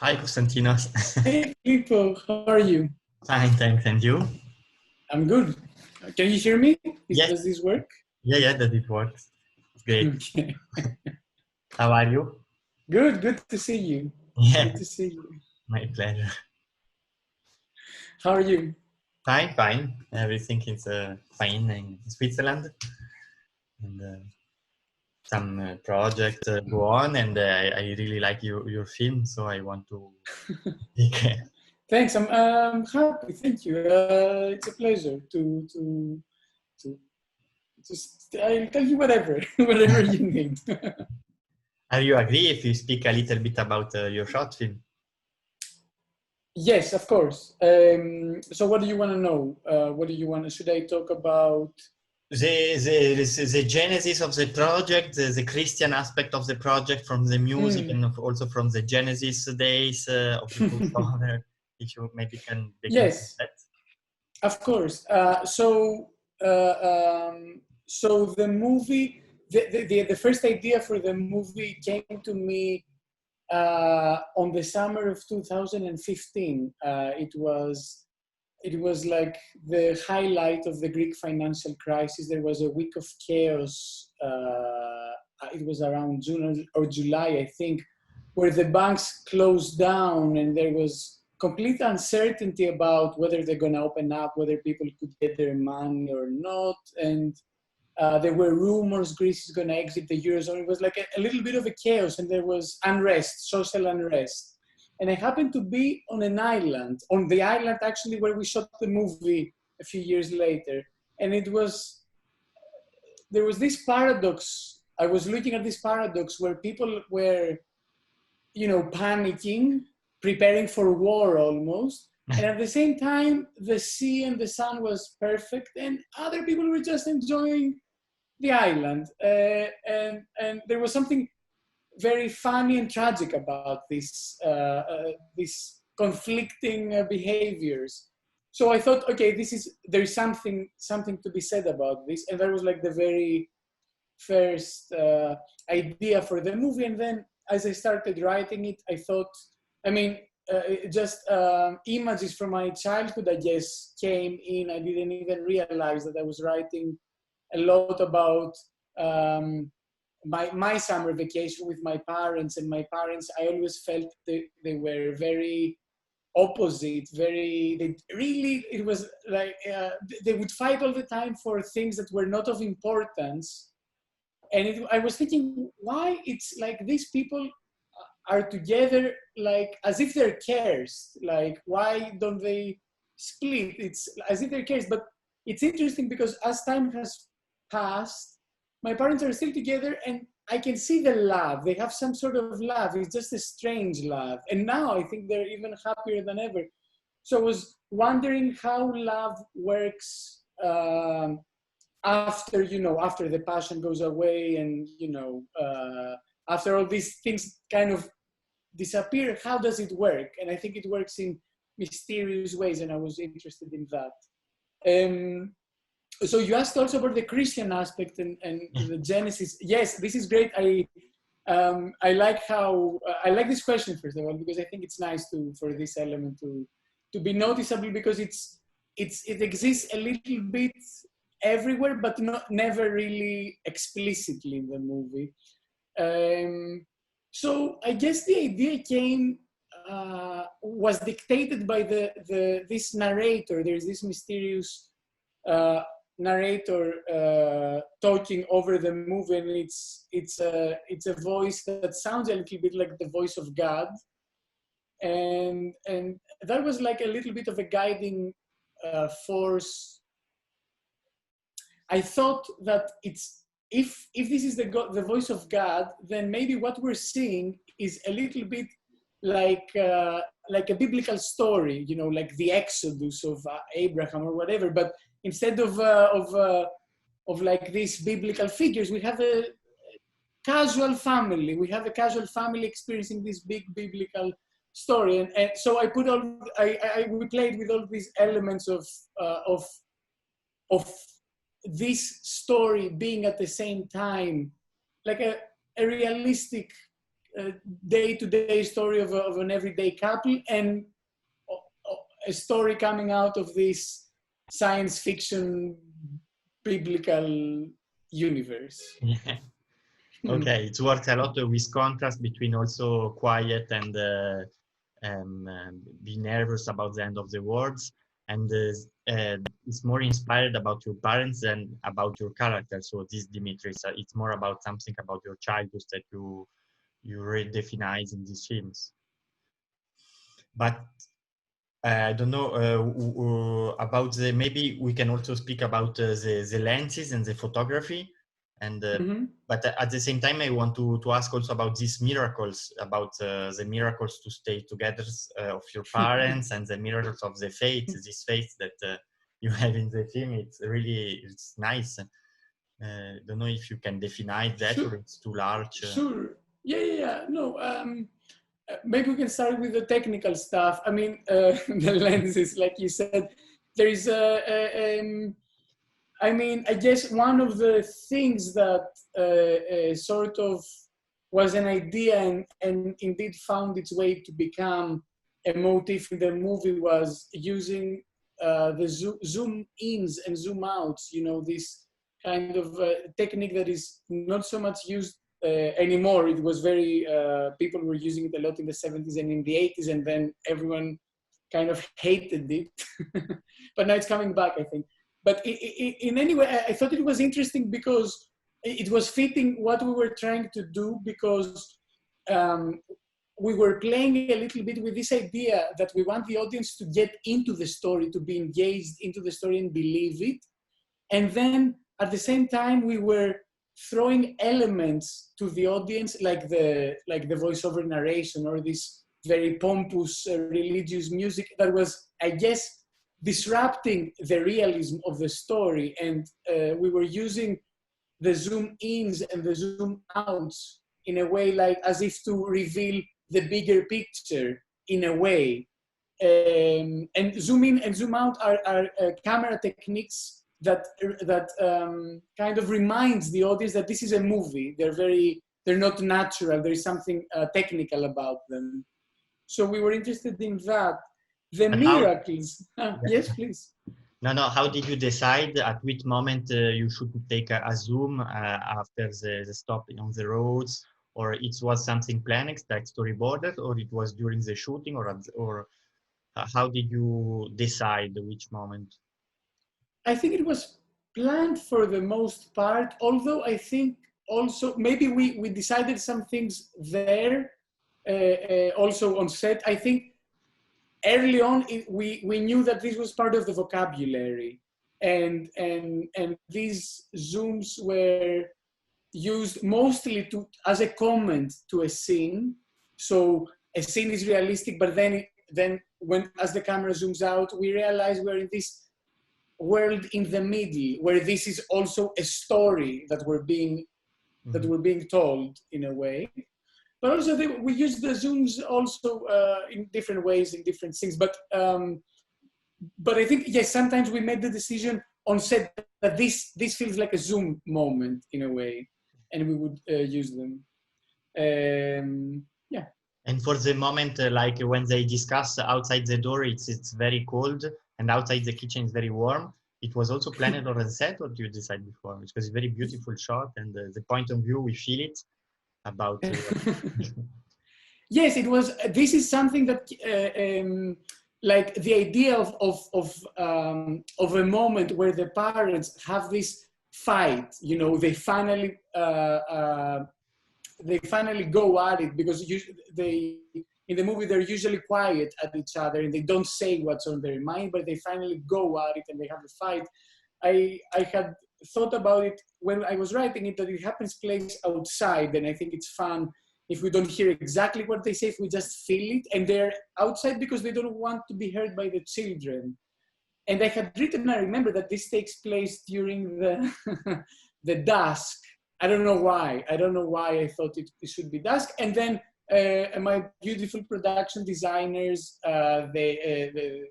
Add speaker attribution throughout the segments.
Speaker 1: Hi, Kostantinos.
Speaker 2: Hey, Filippo, how are you?
Speaker 1: Fine, thanks. And you?
Speaker 2: I'm good. Can you hear me?
Speaker 1: Yes.
Speaker 2: Does this work?
Speaker 1: Yeah, that it works. Great.
Speaker 2: Okay.
Speaker 1: How are you?
Speaker 2: Good to see you.
Speaker 1: Yeah,
Speaker 2: Good to see you.
Speaker 1: my pleasure.
Speaker 2: How are you?
Speaker 1: Fine. Everything is fine in Switzerland. And some projects go on, and I really like your film, so I want to speak.
Speaker 2: Thanks. I'm happy. Thank you. It's a pleasure to just. I'll tell you whatever, whatever you need.
Speaker 1: Are you agree if you speak a little bit about your short film?
Speaker 2: Yes, of course. So, what do you want to know? What do you want? Should I talk about?
Speaker 1: The genesis of the project, the Christian aspect of the project, from the music
Speaker 2: Hmm.
Speaker 1: and also from the Genesis days of the voiceover. If you maybe can begin with
Speaker 2: Yes,
Speaker 1: that.
Speaker 2: of course. So the movie, the first idea for the movie came to me on the summer of 2015. It was like the highlight of the Greek financial crisis. There was a week of chaos. It was around June or July, I think, where the banks closed down and there was complete uncertainty about whether they're going to open up, whether people could get their money or not. And there were rumors Greece is going to exit the Eurozone. It was like a little bit of a chaos, and there was unrest, social unrest. And I happened to be on the island actually where we shot the movie a few years later. And there was this paradox. I was looking at this paradox where people were, panicking, preparing for war almost. And at the same time, the sea and the sun was perfect, and other people were just enjoying the island. And there was something very funny and tragic about these conflicting behaviors. So I thought, okay, there's something to be said about this, and that was like the very first idea for the movie. And then as I started writing it, I thought, I mean, just images from my childhood, I guess, came in. I didn't even realize that I was writing a lot about my summer vacation with my parents. And my parents, I always felt they were very opposite, it was like they would fight all the time for things that were not of importance. And I was thinking, why it's like these people are together, like as if they're cares. Like, why don't they split? It's as if they're cares. But it's interesting because as time has passed, my parents are still together, and I can see the love. They have some sort of love. It's just a strange love. And now I think they're even happier than ever. So I was wondering how love works after the passion goes away, and after all these things kind of disappear. How does it work? And I think it works in mysterious ways, and I was interested in that. So you asked also about the Christian aspect and the Genesis. Yes, this is great. I like this question, first of all, because I think it's nice for this element to be noticeable, because it exists a little bit everywhere, but never really explicitly in the movie. So I guess the idea was dictated by this narrator. There's this mysterious narrator talking over the movie, and it's a voice that sounds a little bit like the voice of God. And that was like a little bit of a guiding force. I thought that if this is the voice of God, then maybe what we're seeing is a little bit like a biblical story, like the Exodus of Abraham or whatever. But instead of like these biblical figures, we have a casual family. We have a casual family experiencing this big biblical story, and so we played with all these elements of this story being at the same time like a realistic day-to-day story of an everyday couple, and a story coming out of this science fiction biblical universe.
Speaker 1: Yeah. Okay, it works a lot with contrast between also quiet and be nervous about the end of the words, and it's more inspired about your parents than about your character. So this Dimitri, it's more about something about your childhood that you redefine in these films. But I don't know about the. Maybe we can also speak about the lenses and the photography, and but at the same time, I want to ask also about these miracles, about the miracles to stay together of your parents and the miracles of the faith. This faith that you have in the film, it's nice. Don't know if you can define that,
Speaker 2: Sure.
Speaker 1: or it's too large.
Speaker 2: Sure. Yeah. No. Maybe we can start with the technical stuff. I mean, the lenses, like you said, there is I mean, I guess one of the things that sort of was an idea and indeed found its way to become a motif in the movie was using the zoom ins and zoom outs, you know, this kind of technique that is not so much used anymore. It was very, people were using it a lot in the 70s and in the 80s, and then everyone kind of hated it. But now it's coming back, I think. But in any way, I thought it was interesting because it was fitting what we were trying to do, because we were playing a little bit with this idea that we want the audience to get into the story, to be engaged into the story and believe it. And then at the same time, we were throwing elements to the audience, like the voiceover narration or this very pompous religious music that was, I guess, disrupting the realism of the story. And we were using the zoom ins and the zoom outs in a way, like as if to reveal the bigger picture in a way. And zoom in and zoom out are camera techniques that kind of reminds the audience that this is a movie. They're not natural. There's something technical about them. So we were interested in that. The miracles. Yes, please.
Speaker 1: No. How did you decide at which moment you should take a zoom after the stop on the roads, or it was something planned, like storyboarded, or it was during the shooting, or how did you decide which moment?
Speaker 2: I think it was planned for the most part, although I think also maybe we decided some things there also on set. I think early on we knew that this was part of the vocabulary, and these zooms were used mostly as a comment to a scene. So a scene is realistic, but then when as the camera zooms out, we realize we're in this world in the middle, where this is also a story that we're being told in a way. But also we use the zooms also in different ways in different things. But I think yes, sometimes we made the decision on set that this feels like a zoom moment in a way, and we would use them. Yeah.
Speaker 1: And for the moment, like when they discuss outside the door, it's very cold, and outside the kitchen is very warm. It was also planned on the set, or do you decide before? Because it's a very beautiful shot, and the point of view, we feel it about.
Speaker 2: Yes, it was. This is something that, like the idea of a moment where the parents have this fight. You know, they finally go at it, because in the movie they're usually quiet at each other and they don't say what's on their mind, but they finally go at it and they have a fight. I had thought about it when I was writing it, that it happens place outside, and I think it's fun if we don't hear exactly what they say, if we just feel it. And they're outside because they don't want to be heard by the children. And I had written, I remember that this takes place during the dusk. I don't know why I thought it should be dusk. And then my beautiful production designers,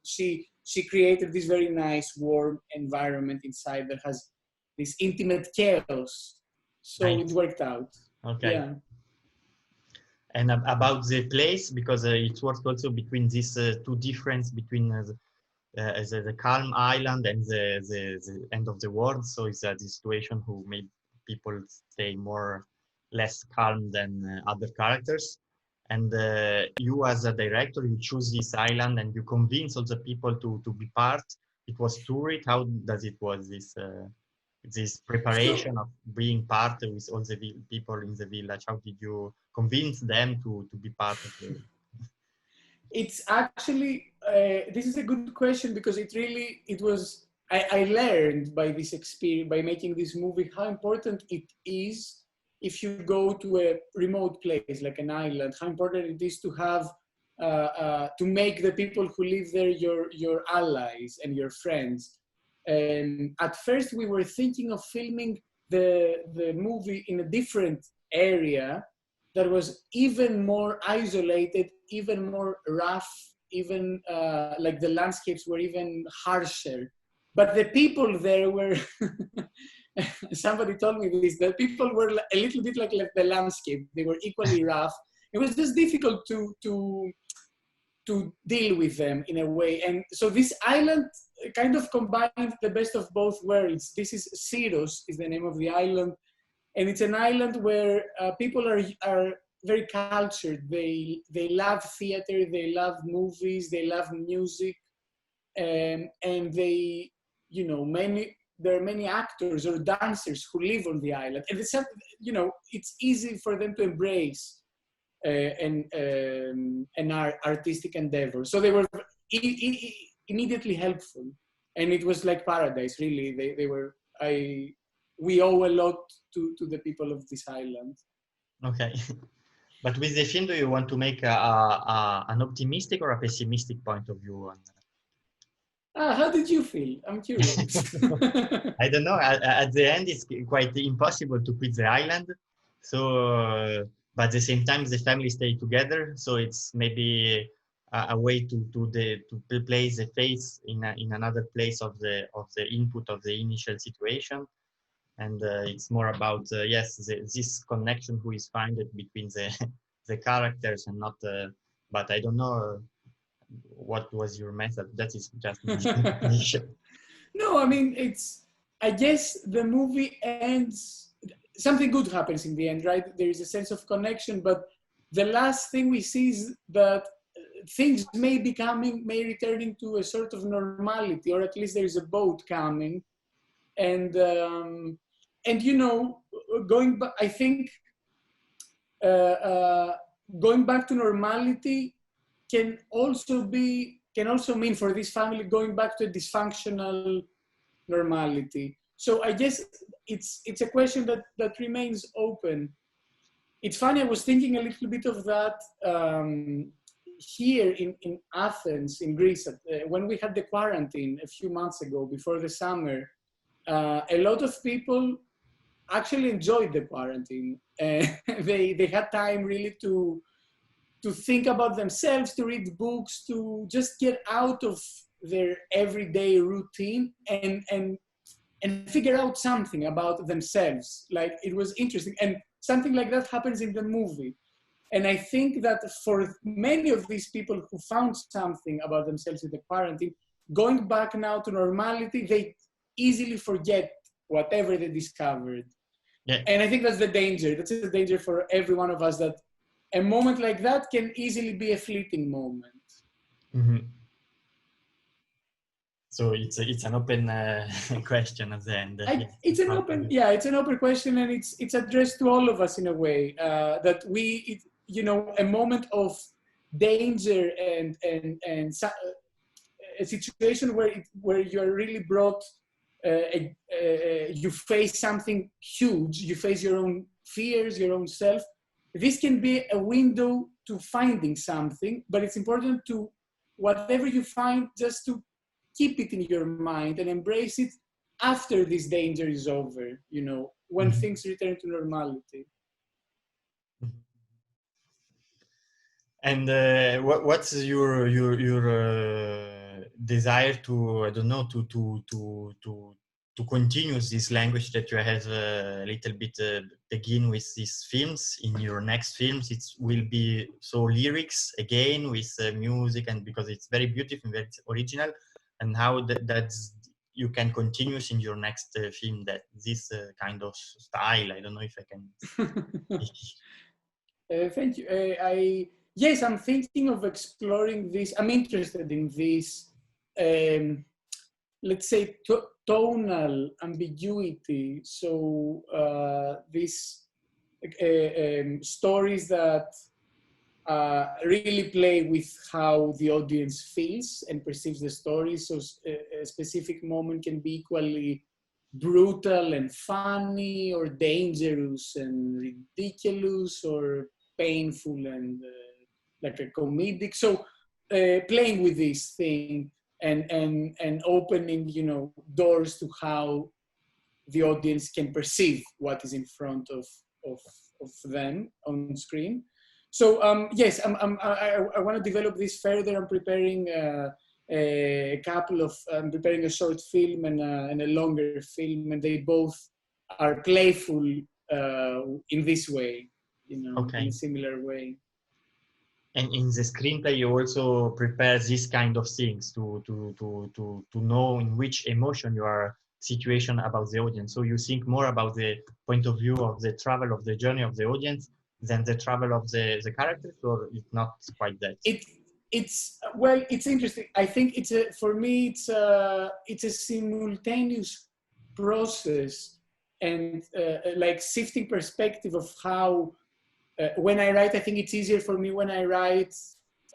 Speaker 2: she created this very nice warm environment inside that has this intimate chaos. So
Speaker 1: nice.
Speaker 2: It worked out.
Speaker 1: Okay.
Speaker 2: Yeah.
Speaker 1: And about the place, because it works also between these two difference between the calm island and the end of the world. So it's the situation who made people stay more less calm than other characters. And you as a director, you choose this island and you convince all the people to be part. It was touring. How does it was this
Speaker 2: So
Speaker 1: preparation of being part with all the people in the village? How did you convince them to be part of the?
Speaker 2: it's actually this is a good question because it was I learned by this experience, by making this movie, how important it is if you go to a remote place like an island, how important it is to have to make the people who live there your allies and your friends. At first we were thinking of filming the movie in a different area that was even more isolated, even more rough, even like the landscapes were even harsher. But the people there were, somebody told me this, the people were a little bit like the landscape. They were equally rough. It was just difficult to deal with them in a way. And so this island kind of combined the best of both worlds. This is Syros, is the name of the island. And it's an island where people are very cultured. They love theater, they love movies, they love music, and they, you know, there are many actors or dancers who live on the island, and it's, you know, it's easy for them to embrace an artistic endeavor. So they were immediately helpful, and it was like paradise. Really, they were. We owe a lot to the people of this island.
Speaker 1: Okay. But with the film, do you want to make an optimistic or a pessimistic point of view on?
Speaker 2: How did you feel? I'm curious.
Speaker 1: I don't know. At the end, it's quite impossible to quit the island. So, but at the same time, the family stay together. So it's maybe a way to place the face in another place of the input of the initial situation. And it's more about yes, this connection who is found between the the characters and not. But I don't know what was your method. That is just my interpretation.
Speaker 2: No, I mean, I guess the movie ends, something good happens in the end, right? There is a sense of connection, but the last thing we see is that things may returning to a sort of normality, or at least there is a boat coming. And you know, going back, I think going back to normality can also mean for this family going back to a dysfunctional normality. So I guess it's a question that remains open. It's funny, I was thinking a little bit of that here in Athens, in Greece, when we had the quarantine a few months ago before the summer. A lot of people actually enjoyed the quarantine. They had time really to think about themselves, to read books, to just get out of their everyday routine and figure out something about themselves. Like, it was interesting. And something like that happens in the movie. And I think that for many of these people who found something about themselves in the quarantine, going back now to normality, they easily forget whatever they discovered.
Speaker 1: Yeah.
Speaker 2: And I think that's the danger. That's the danger for every one of us, that a moment like that can easily be a fleeting moment.
Speaker 1: Mm-hmm. So it's an open question at the end.
Speaker 2: It's an open question, and it's addressed to all of us in a way, that you know, a moment of danger and a situation where you're really brought, you face something huge, you face your own fears, your own self. This can be a window to finding something, but it's important to, whatever you find, just to keep it in your mind and embrace it after this danger is over, you know, when
Speaker 1: Mm-hmm.
Speaker 2: things return to normality.
Speaker 1: And what's your desire to, I don't know, to to continue this language that you have a little bit begin with these films. In your next films, it will be so lyrics again with music, and because it's very beautiful, very original, and how that's you can continue in your next film that this kind of style. I don't know if I can.
Speaker 2: Thank you. Yes, I'm thinking of exploring this. I'm interested in this, let's say, tonal ambiguity. So these stories that really play with how the audience feels and perceives the story. So a specific moment can be equally brutal and funny, or dangerous and ridiculous, or painful and like a comedic. So playing with this thing and opening, you know, doors to how the audience can perceive what is in front of them on screen. So yes, I want to develop this further. I'm preparing I'm preparing a short film and a longer film, and they both are playful in this way, you know,
Speaker 1: Okay.
Speaker 2: in a similar way.
Speaker 1: And in the screenplay, you also prepare this kind of things to know in which emotion you are situation about the audience. So you think more about the point of view of the travel of the journey of the audience than the travel of the characters, or it's not quite that?
Speaker 2: It's well, it's interesting. I think for me it's a simultaneous process, and like shifting perspective of how when I write, I think it's easier for me when I write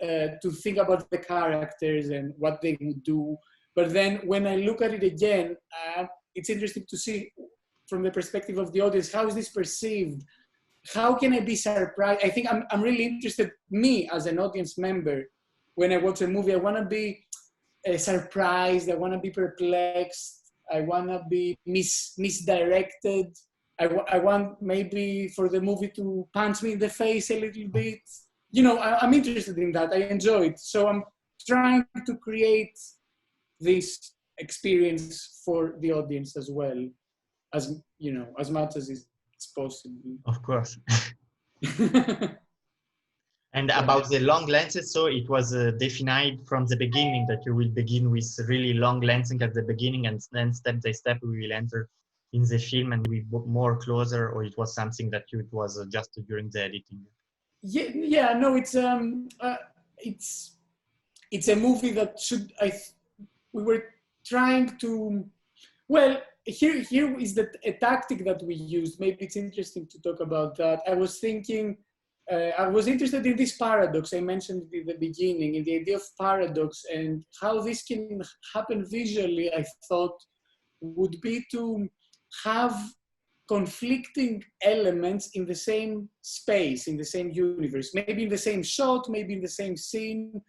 Speaker 2: to think about the characters and what they would do. But then when I look at it again, it's interesting to see from the perspective of the audience, how is this perceived? How can I be surprised? I think I'm really interested, me as an audience member, when I watch a movie, I want to be surprised, I want to be perplexed, I want to be misdirected. I want maybe for the movie to punch me in the face a little bit. You know, I'm interested in that. I enjoy it. So I'm trying to create this experience for the audience as well, as, you know, as much as it's possible.
Speaker 1: Of course. And
Speaker 2: Yeah.
Speaker 1: about the long lenses, so it was defined from the beginning that you will begin with really long lensing at the beginning, and then step by step we will enter in the film and we more closer, or it was something that it was just during the editing?
Speaker 2: Yeah, no, it's a movie that we were trying to, well, here is a tactic that we used. Maybe it's interesting to talk about that. I was thinking, I was interested in this paradox I mentioned in the beginning, in the idea of paradox, and how this can happen visually. I thought would be to have conflicting elements in the same space, in the same universe, maybe in the same shot, maybe in the same scene,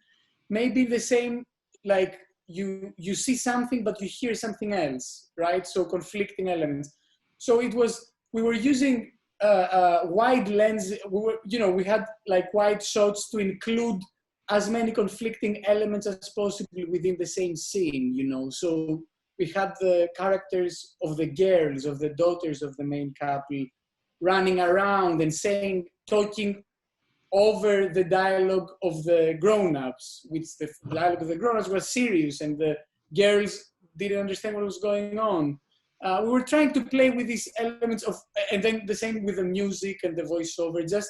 Speaker 2: maybe the same, like you see something but you hear something else, right? So conflicting elements. So we were using wide lens. We had like wide shots to include as many conflicting elements as possible within the same scene, you know. So we had the characters of the girls, of the daughters of the main couple, running around and talking over the dialogue of the grown-ups, which the dialogue of the grown-ups was serious, and the girls didn't understand what was going on. We were trying to play with these elements and then the same with the music and the voiceover, just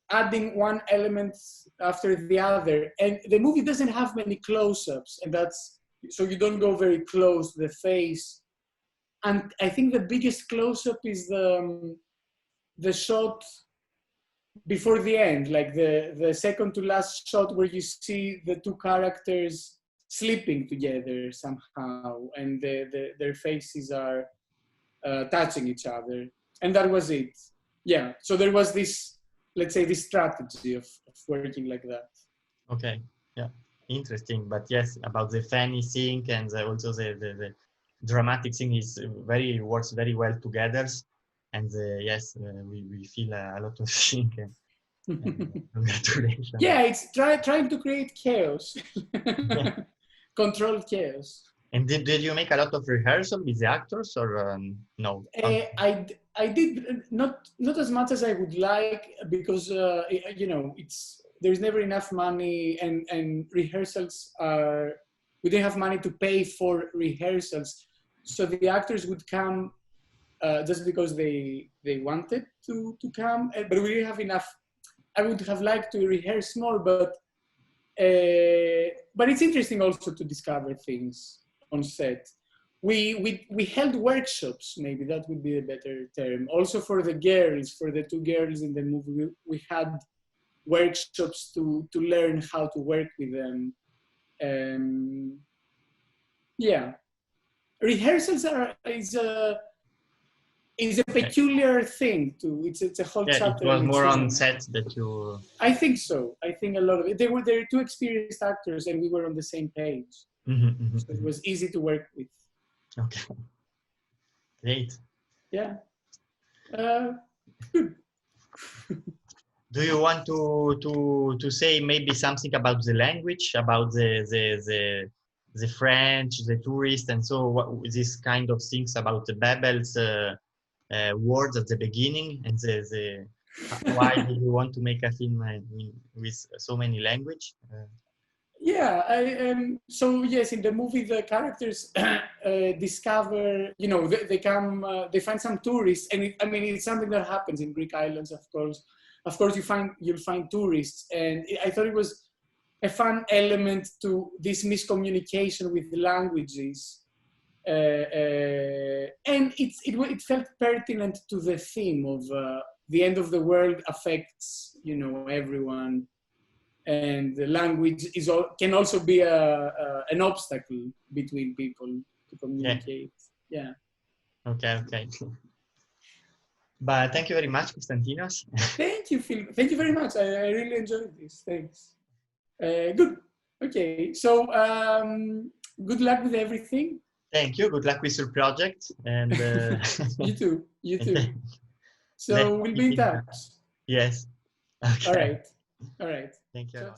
Speaker 2: adding one element after the other. And the movie doesn't have many close-ups, and so you don't go very close to the face. And I think the biggest close-up is the shot before the end, like the second to last shot where you see the two characters sleeping together somehow, and their faces are touching each other. And that was it. Yeah, so there was this, let's say, this strategy of working like that.
Speaker 1: Okay, yeah, interesting. But yes, about the funny thing and also the dramatic thing works very well together. And yes, we feel a lot of things. And congratulations.
Speaker 2: Yeah, it's trying to create chaos. Controlled chaos.
Speaker 1: And did you make a lot of rehearsal with the actors or no?
Speaker 2: I did not as much as I would like, because you know, there's never enough money, and rehearsals are, we didn't have money to pay for rehearsals, so the actors would come just because they wanted to come, but we didn't have enough. I would have liked to rehearse more, but it's interesting also to discover things on set. We held workshops, maybe that would be a better term. Also for the girls, for the two girls in the movie, we had workshops to learn how to work with them. Yeah, rehearsals is a peculiar thing too. It's a whole chapter.
Speaker 1: It was more on set that you.
Speaker 2: I think so. I think a lot of it. They were two experienced actors, and we were on the same page, so it was easy to work with.
Speaker 1: Okay. Great.
Speaker 2: Yeah. Good.
Speaker 1: Do you want to say maybe something about the language, about the French, the tourist, and so this kind of things about the Babel's words at the beginning, and why do you want to make a film with so many language?
Speaker 2: Yeah, so yes, in the movie, the characters discover, you know, they come, they find some tourists, and I mean, it's something that happens in Greek islands, of course. Of course, you'll find tourists, and I thought it was a fun element to this miscommunication with the languages, and it felt pertinent to the theme of the end of the world affects, you know, everyone. And the language can also be an obstacle between people to communicate. Yeah.
Speaker 1: Okay. But thank you very much, Kostantinos.
Speaker 2: Thank you, Phil. Thank you very much. I really enjoyed this. Thanks. Good. Okay. So good luck with everything.
Speaker 1: Thank you. Good luck with your project. And
Speaker 2: you too. You too. So we'll be in touch.
Speaker 1: Yes. Okay.
Speaker 2: All right.
Speaker 1: Thank you.
Speaker 2: Ciao, ciao.